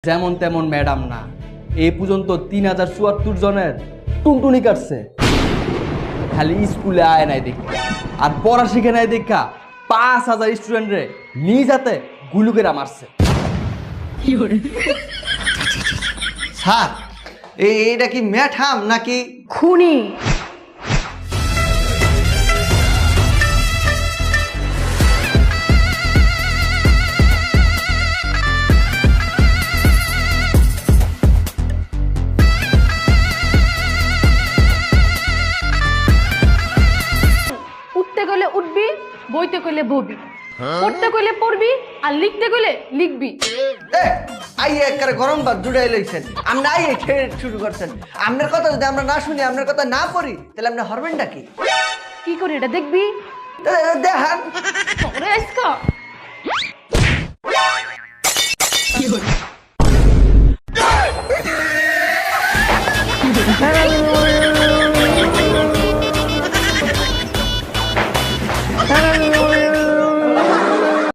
যেমন তেমন ম্যাডাম না, এই পর্যন্ত 3074 জনের টুনটুনি কাটছে। খালি স্কুলে আয় নাই দেখা আর পড়া শিখে নাই দেখা 5000 স্টুডেন্টরে নিজ হাতে গুলুকেরা মারছে। স্যার এইটা কি ম্যাডাম নাকি খুনি? উঠতে গেলে উঠবি, বইতে গেলে ববি, পড়তে গেলে পড়বি আর লিখতে গেলে লিখবি। আই একবারে গরম ভাত জুড়াই লইছেন। আমরা আই খেয়ে শুরু করছেন। আপনার কথা যদি আমরা না শুনি, আপনার কথা না পড়ি, তাহলে আপনি হরবেনটা কি? কি করে এটা দেখবি? দেখান। ওরে আজকা হ্যাঁ